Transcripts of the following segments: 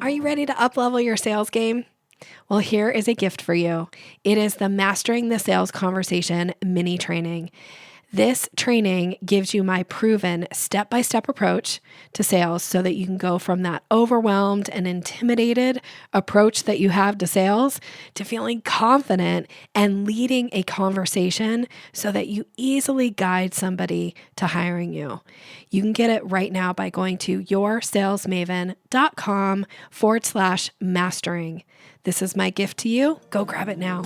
Are you ready to uplevel your sales game? Well, here is a gift for you. It is the Mastering the Sales Conversation mini training. This training gives you my proven step-by-step approach to sales so that you can go from that overwhelmed and intimidated approach that you have to sales to feeling confident and leading a conversation so that you easily guide somebody to hiring you. You can get it right now by going to yoursalesmaven.com/mastering. This is my gift to you. Go grab it now.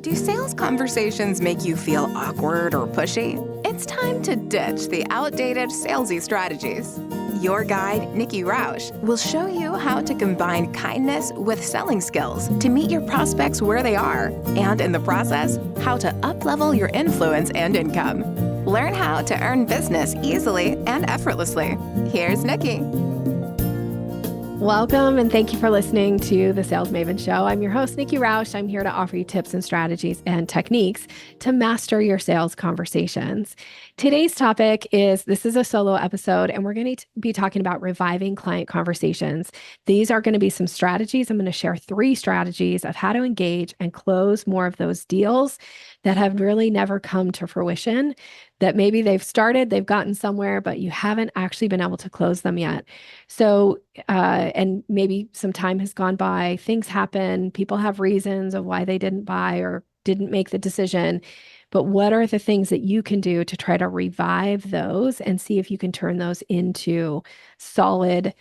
Do sales conversations make you feel awkward or pushy? It's time to ditch the outdated salesy strategies. Your guide, Nikki will show you how to combine kindness with selling skills to meet your prospects where they are, and in the process, how to uplevel your influence and income. Learn how to earn business easily and effortlessly. Here's Nikki. Welcome and thank you for listening to the Sales Maven Show. I'm your host, Nikki Roush. I'm here to offer you tips and strategies and techniques to master your sales conversations. Today's topic this is a solo episode, and we're going to be talking about reviving client conversations. These are going to be some strategies. I'm going to share 3 strategies of how to engage and close more of those deals that have really never come to fruition, that maybe they've gotten somewhere, but you haven't actually been able to close them yet. So, and maybe some time has gone by, things happen, people have reasons of why they didn't buy or didn't make the decision. But what are the things that you can do to try to revive those and see if you can turn those into solid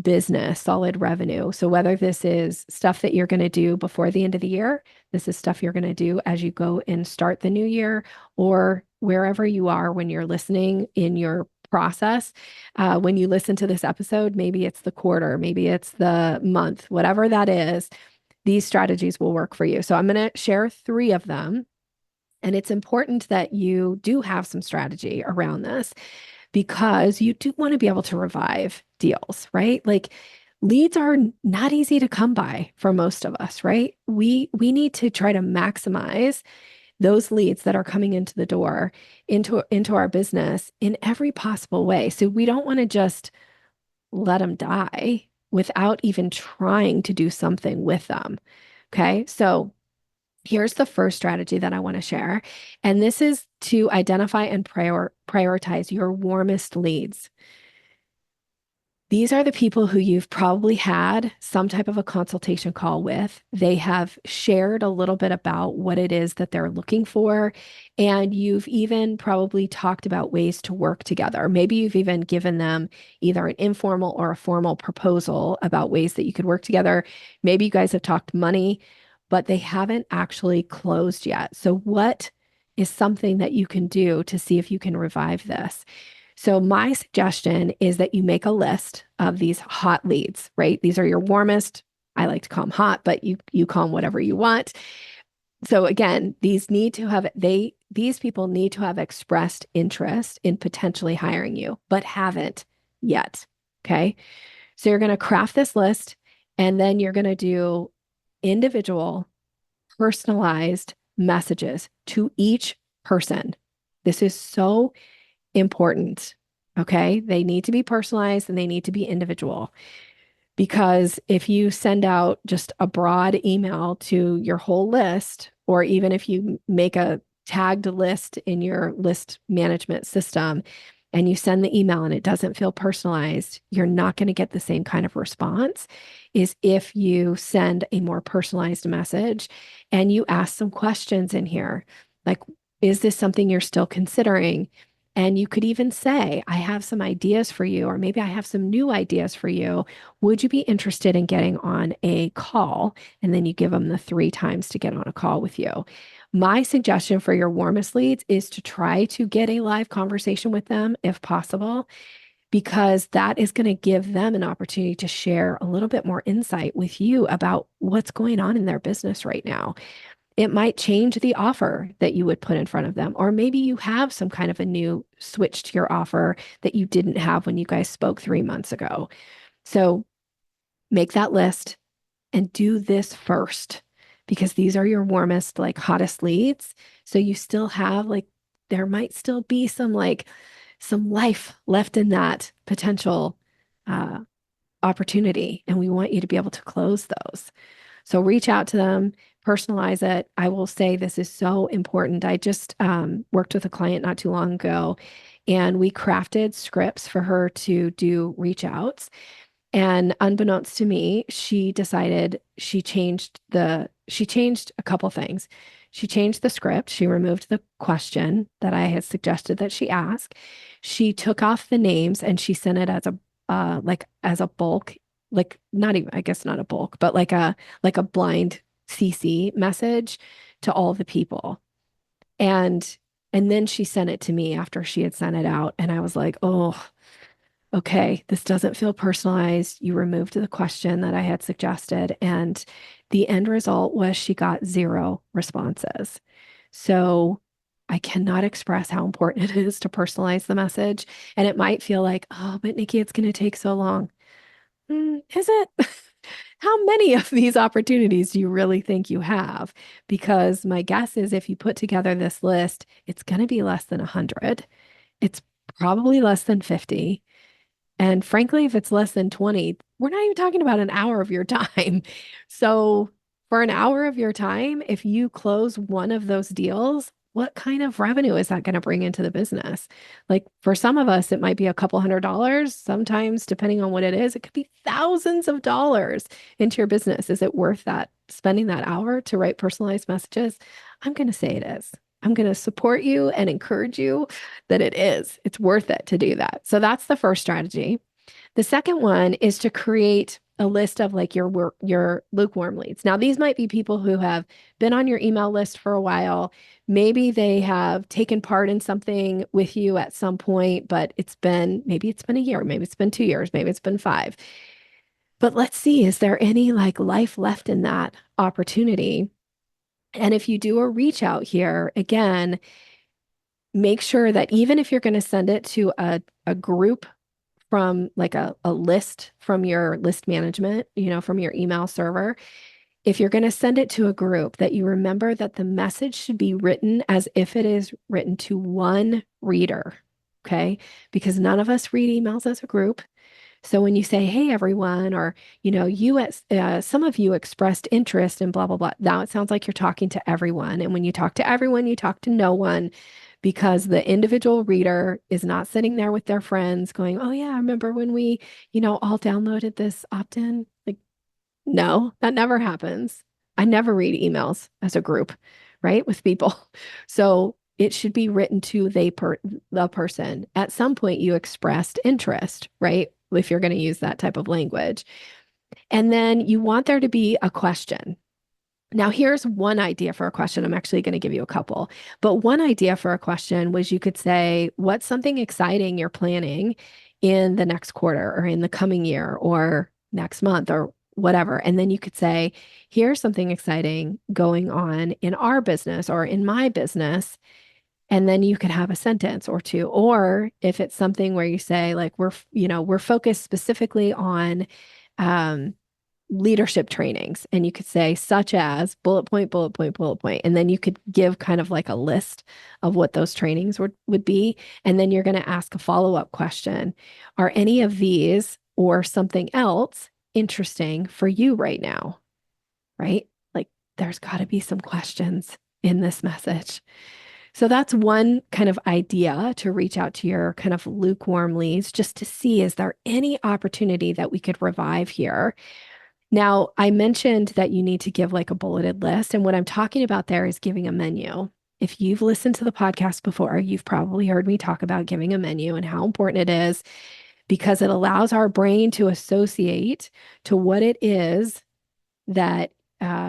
business, solid revenue? So whether this is stuff that you're going to do before the end of the year, this is stuff you're going to do as you go and start the new year, or wherever you are when you're listening in your process. When you listen to this episode, maybe it's the quarter, maybe it's the month, whatever that is, these strategies will work for you. So I'm going to share 3 of them. And it's important that you do have some strategy around this because you do want to be able to revive deals, right? Like leads are not easy to come by for most of us, right? We need to try to maximize those leads that are coming into the door, into our business in every possible way. So we don't want to just let them die without even trying to do something with them. Okay. So here's the first strategy that I want to share. And this is to identify and prioritize your warmest leads. These are the people who you've probably had some type of a consultation call with. They have shared a little bit about what it is that they're looking for. And you've even probably talked about ways to work together. Maybe you've even given them either an informal or a formal proposal about ways that you could work together. Maybe you guys have talked money, but they haven't actually closed yet. So what is something that you can do to see if you can revive this? So my suggestion is that you make a list of these hot leads, right? These are your warmest. I like to call them hot, but you call them whatever you want. So again, these people need to have expressed interest in potentially hiring you, but haven't yet. Okay. So you're going to craft this list, and then you're going to do individual, personalized messages to each person. This is so important. Okay. They need to be personalized and they need to be individual, because if you send out just a broad email to your whole list, or even if you make a tagged list in your list management system and you send the email and it doesn't feel personalized, you're not going to get the same kind of response as if you send a more personalized message and you ask some questions in here. Like, is this something you're still considering? And you could even say, I have some ideas for you, or maybe I have some new ideas for you. Would you be interested in getting on a call? And then you give them the 3 times to get on a call with you. My suggestion for your warmest leads is to try to get a live conversation with them if possible, because that is going to give them an opportunity to share a little bit more insight with you about what's going on in their business right now. It might change the offer that you would put in front of them, or maybe you have some kind of a new switch to your offer that you didn't have when you guys spoke 3 months ago. So make that list and do this first, because these are your warmest, like hottest leads. So you still have like there might still be some life left in that potential uh, opportunity. And we want you to be able to close those. So reach out to them, personalize it. I will say this is so important. I just worked with a client not too long ago, and we crafted scripts for her to do reach outs. And unbeknownst to me, she decided she changed a couple things. She changed the script. She removed the question that I had suggested that she ask. She took off the names and she sent it as a like as a bulk, like not even, I guess not a bulk, but like a blind CC message to all the people. And and then she sent it to me after she had sent it out. And I was like, oh, okay, this doesn't feel personalized. You removed the question that I had suggested. And the end result was she got 0 responses. So I cannot express how important it is to personalize the message. And it might feel like, oh, but Nikki, it's going to take so long. Is it? How many of these opportunities do you really think you have? Because my guess is if you put together this list, it's going to be less than 100. It's probably less than 50. And frankly, if it's less than 20, we're not even talking about an hour of your time. So, for an hour of your time, if you close one of those deals, what kind of revenue is that going to bring into the business? Like for some of us, it might be a couple $100. Sometimes, depending on what it is, it could be thousands of dollars into your business. Is it worth that, spending that hour to write personalized messages? I'm going to say it is. I'm going to support you and encourage you that it is. It's worth it to do that. So that's the first strategy. The second one is to create a list of like your lukewarm leads. Now, these might be people who have been on your email list for a while. Maybe they have taken part in something with you at some point, but maybe it's been a year, maybe it's been 2 years, maybe it's been 5. But let's see, is there any like life left in that opportunity? And if you do a reach out here, again, make sure that even if you're going to send it to a group from like a list from your list management, from your email server, if you're going to send it to a group, that you remember that the message should be written as if it is written to one reader. Okay. Because none of us read emails as a group. So when you say, hey, everyone, or, some of you expressed interest in blah, blah, blah, now it sounds like you're talking to everyone. And when you talk to everyone, you talk to no one, because the individual reader is not sitting there with their friends going, oh, yeah, I remember when we, all downloaded this opt-in. Like, no, that never happens. I never read emails as a group, right, with people. So it should be written to the person. At some point, you expressed interest, right? If you're going to use that type of language. And then you want there to be a question. Now, here's one idea for a question. I'm actually going to give you a couple, but one idea for a question was you could say, what's something exciting you're planning in the next quarter or in the coming year or next month or whatever. And then you could say, here's something exciting going on in our business or in my business. And then you could have a sentence or two. Or if it's something where you say, like, we're focused specifically on leadership trainings, and you could say, such as bullet point, bullet point, bullet point. And then you could give kind of like a list of what those trainings would be. And then you're going to ask a follow-up question. Are any of these or something else interesting for you right now? Right? Like, there's got to be some questions in this message. So that's one kind of idea to reach out to your kind of lukewarm leads, just to see, is there any opportunity that we could revive here? Now, I mentioned that you need to give like a bulleted list. And what I'm talking about there is giving a menu. If you've listened to the podcast before, you've probably heard me talk about giving a menu and how important it is, because it allows our brain to associate to what it is that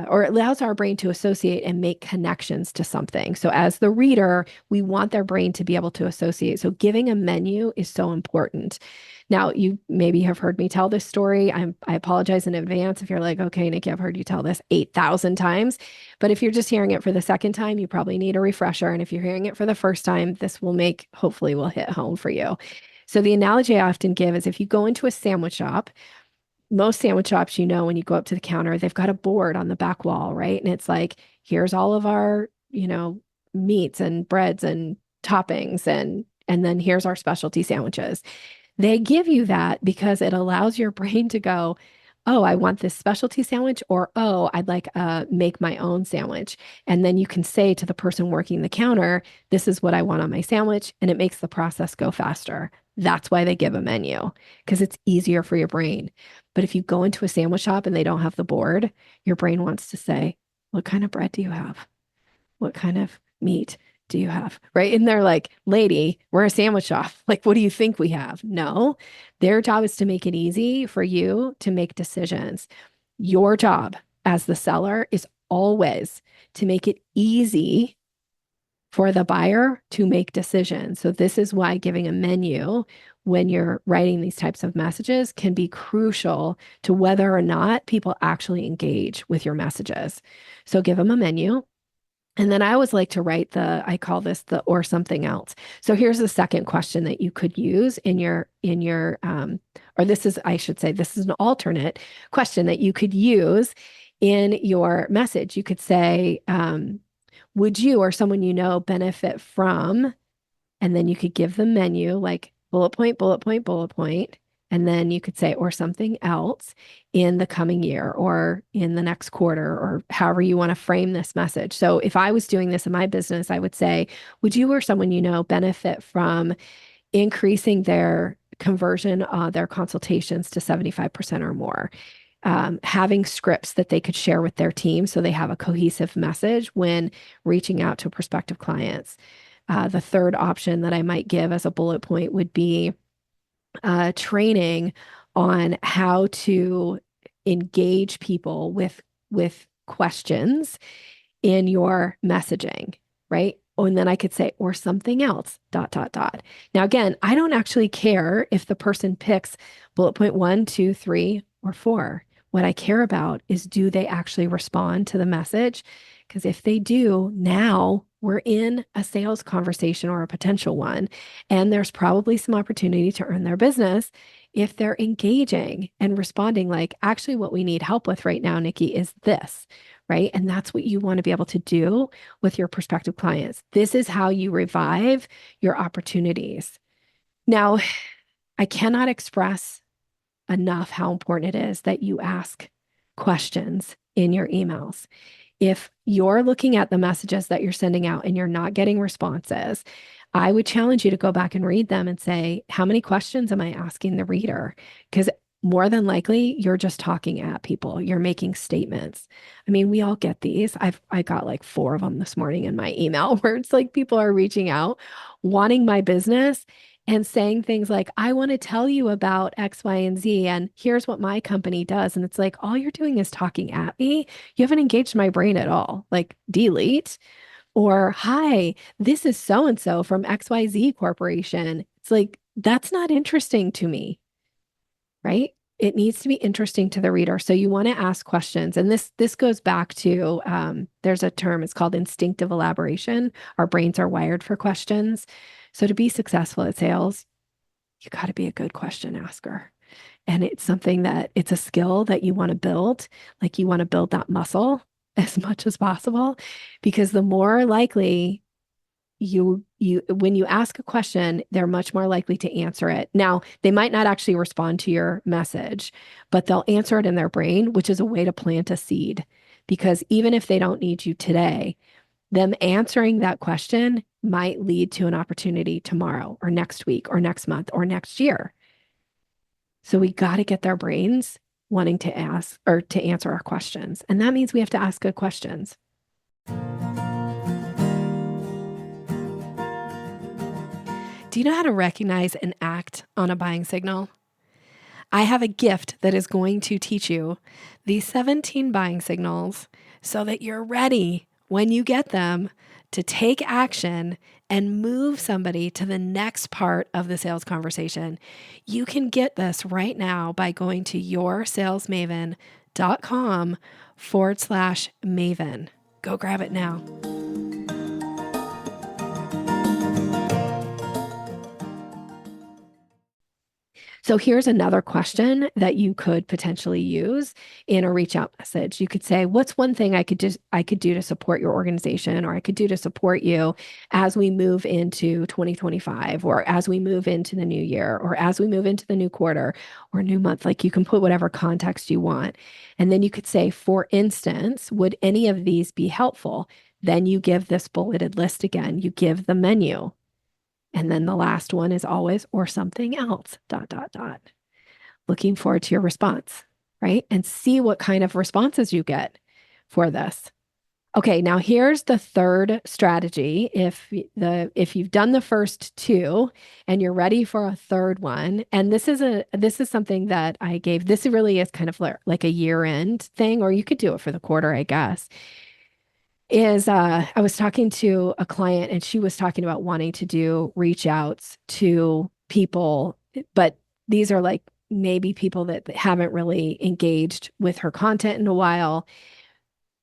or it allows our brain to associate and make connections to something. So as the reader, we want their brain to be able to associate. So giving a menu is so important. Now, you maybe have heard me tell this story. I apologize in advance if you're like, okay, Nikki, I've heard you tell this 8,000 times. But if you're just hearing it for the second time, you probably need a refresher. And if you're hearing it for the first time, this hopefully will hit home for you. So the analogy I often give is, if you go into a sandwich shop, most sandwich shops, when you go up to the counter, they've got a board on the back wall, right? And it's like, here's all of our, meats and breads and toppings and then here's our specialty sandwiches. They give you that because it allows your brain to go, oh, I want this specialty sandwich, or oh, I'd like make my own sandwich. And then you can say to the person working the counter, this is what I want on my sandwich, and it makes the process go faster. That's why they give a menu, because it's easier for your brain. But if you go into a sandwich shop and they don't have the board, your brain wants to say, what kind of bread do you have? What kind of meat do you have? Right. And they're like, lady, we're a sandwich shop. Like, what do you think we have? No, their job is to make it easy for you to make decisions. Your job as the seller is always to make it easy for the buyer to make decisions. So this is why giving a menu when you're writing these types of messages can be crucial to whether or not people actually engage with your messages. So give them a menu. And then I always like to write I call this the or something else. So here's the second question that you could use or this is, I should say, this is an alternate question that you could use in your message. You could say, would you or someone you know benefit from, and then you could give the menu like bullet point, bullet point, bullet point. And then you could say, or something else in the coming year or in the next quarter, or however you want to frame this message. So if I was doing this in my business, I would say, would you or someone you know benefit from increasing their conversion, their consultations to 75% or more? Having scripts that they could share with their team so they have a cohesive message when reaching out to prospective clients. The third option that I might give as a bullet point would be training on how to engage people with questions in your messaging, right? Oh, and then I could say, or something else, dot, dot, dot. Now, again, I don't actually care if the person picks bullet point 1, 2, 3, or 4. What I care about is, do they actually respond to the message? Because if they do, now we're in a sales conversation or a potential one, and there's probably some opportunity to earn their business if they're engaging and responding like, actually, what we need help with right now, Nikki, is this, right? And that's what you want to be able to do with your prospective clients. This is how you revive your opportunities. Now, I cannot express enough how important it is that you ask questions in your emails. If you're looking at the messages that you're sending out and you're not getting responses, I would challenge you to go back and read them and say, how many questions am I asking the reader? Because more than likely, you're just talking at people. You're making statements. I mean, we all get these. I got like 4 of them this morning in my email where it's like people are reaching out, wanting my business and saying things like, I want to tell you about X, Y, and Z, and here's what my company does. And it's like, all you're doing is talking at me. You haven't engaged my brain at all. Like, delete. Or, hi, this is so-and-so from XYZ Corporation. It's like, that's not interesting to me, right? It needs to be interesting to the reader. So you want to ask questions. And this goes back to, there's a term, it's called instinctive elaboration. Our brains are wired for questions. So to be successful at sales, you got to be a good question asker. And it's something that it's a skill that you want to build. Like, you want to build that muscle as much as possible, because the more likely when you ask a question, they're much more likely to answer it. Now, they might not actually respond to your message, but they'll answer it in their brain, which is a way to plant a seed. Because even if they don't need you today, them answering that question might lead to an opportunity tomorrow or next week or next month or next year. So we got to get their brains wanting to ask or to answer our questions. And that means we have to ask good questions. Do you know how to recognize and act on a buying signal? I have a gift that is going to teach you these 17 buying signals so that you're ready when you get them to take action and move somebody to the next part of the sales conversation. You can get this right now by going to yoursalesmaven.com/Maven. Go grab it now. So here's another question that you could potentially use in a reach out message. You could say, what's one thing I could do to support your organization, or I could do to support you as we move into 2025, or as we move into the new year, or as we move into the new quarter or new month? Like, you can put whatever context you want. And then you could say, for instance, would any of these be helpful? Then you give this bulleted list again. You give the menu. And then the last one is always, or something else, ... Looking forward to your response, right? And see what kind of responses you get for this. Okay, now here's the third strategy. If you've done the first two and you're ready for a third one, and this is something that I gave. This really is kind of like a year-end thing, or you could do it for the quarter, I guess. I was talking to a client, and she was talking about wanting to do reach outs to people, but these are like maybe people that haven't really engaged with her content in a while,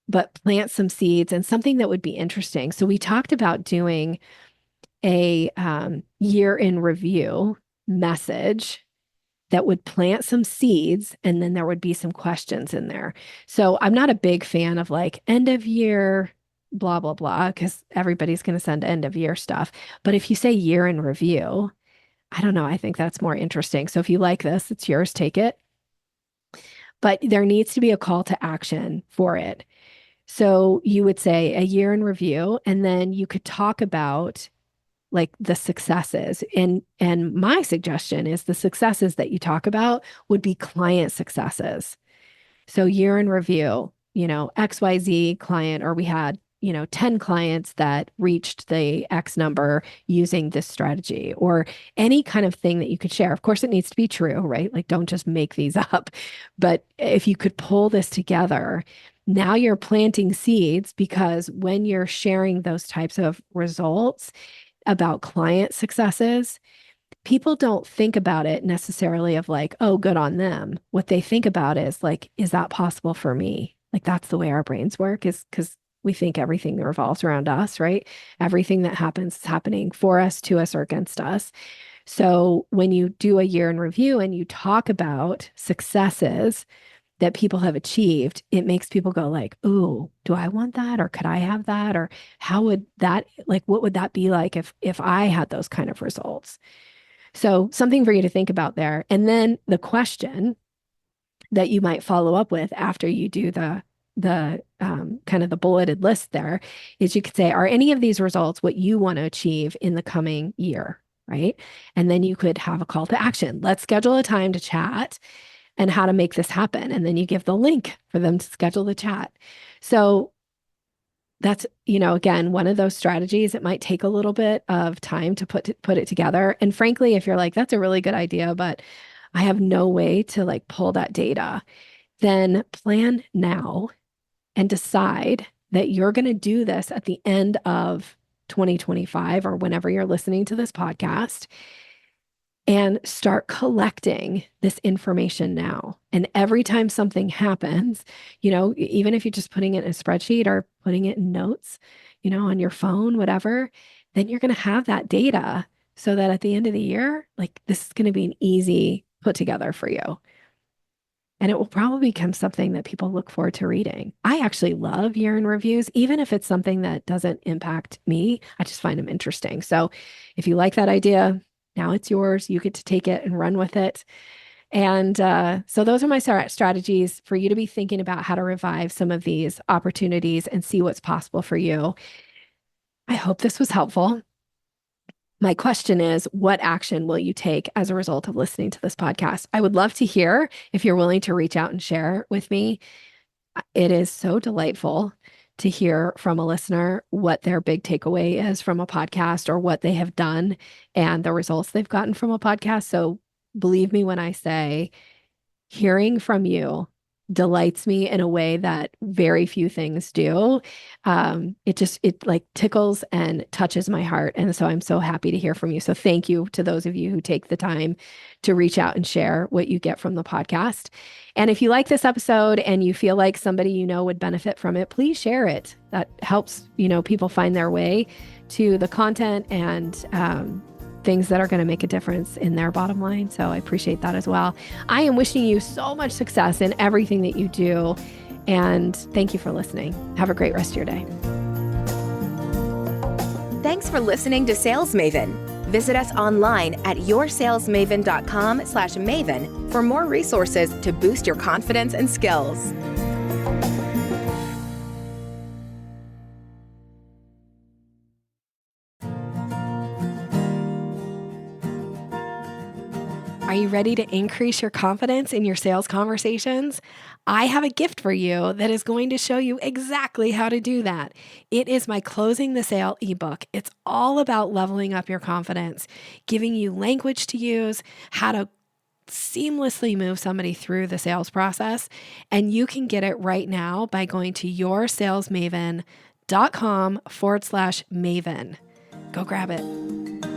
but plant some seeds and something that would be interesting. So we talked about doing a year in review message that would plant some seeds, and then there would be some questions in there. So I'm not a big fan of like end of year, blah, blah, blah, because everybody's going to send end of year stuff. But if you say year in review, I don't know, I think that's more interesting. So if you like this, it's yours, take it. But there needs to be a call to action for it. So you would say a year in review, and then you could talk about like the successes. And my suggestion is the successes that you talk about would be client successes. So year in review, XYZ client, or we had, 10 clients that reached the X number using this strategy, or any kind of thing that you could share. Of course, it needs to be true, right? Like, don't just make these up. But if you could pull this together, now you're planting seeds, because when you're sharing those types of results about client successes, people don't think about it necessarily of like, oh, good on them. What they think about is like, is that possible for me? Like, that's the way our brains work, is because we think everything that revolves around us, right? Everything that happens is happening for us, to us, or against us. So when you do a year in review and you talk about successes that people have achieved, it makes people go like, ooh, do I want that? Or could I have that? Or how would that, like, what would that be like if I had those kind of results? So something for you to think about there. And then the question that you might follow up with after you do the kind of the bulleted list there is, you could say, are any of these results what you want to achieve in the coming year? Right. And then you could have a call to action. Let's schedule a time to chat and how to make this happen. And then you give the link for them to schedule the chat. So that's, again, one of those strategies. It might take a little bit of time to put it together. And frankly, if you're like, that's a really good idea, but I have no way to like pull that data, then plan now and decide that you're going to do this at the end of 2025, or whenever you're listening to this podcast, and start collecting this information now. And every time something happens, even if you're just putting it in a spreadsheet or putting it in notes, on your phone, whatever, then you're going to have that data, so that at the end of the year, like, this is going to be an easy put together for you. And it will probably become something that people look forward to reading. I actually love year in reviews, even if it's something that doesn't impact me. I just find them interesting. So if you like that idea, now it's yours. You get to take it and run with it. And so those are my strategies for you to be thinking about how to revive some of these opportunities and see what's possible for you. I hope this was helpful. My question is, what action will you take as a result of listening to this podcast? I would love to hear if you're willing to reach out and share with me. It is so delightful to hear from a listener what their big takeaway is from a podcast, or what they have done and the results they've gotten from a podcast. So believe me when I say, hearing from you delights me in a way that very few things do. It like tickles and touches my heart. And so I'm so happy to hear from you. So thank you to those of you who take the time to reach out and share what you get from the podcast. And if you like this episode and you feel like somebody would benefit from it, please share it. That helps, people find their way to the content, and things that are going to make a difference in their bottom line. So I appreciate that as well. I am wishing you so much success in everything that you do. And thank you for listening. Have a great rest of your day. Thanks for listening to Sales Maven. Visit us online at yoursalesmaven.com/maven for more resources to boost your confidence and skills. Are you ready to increase your confidence in your sales conversations? I have a gift for you that is going to show you exactly how to do that. It is my Closing the Sale ebook. It's all about leveling up your confidence, giving you language to use, how to seamlessly move somebody through the sales process. And you can get it right now by going to yoursalesmaven.com/Maven. Go grab it.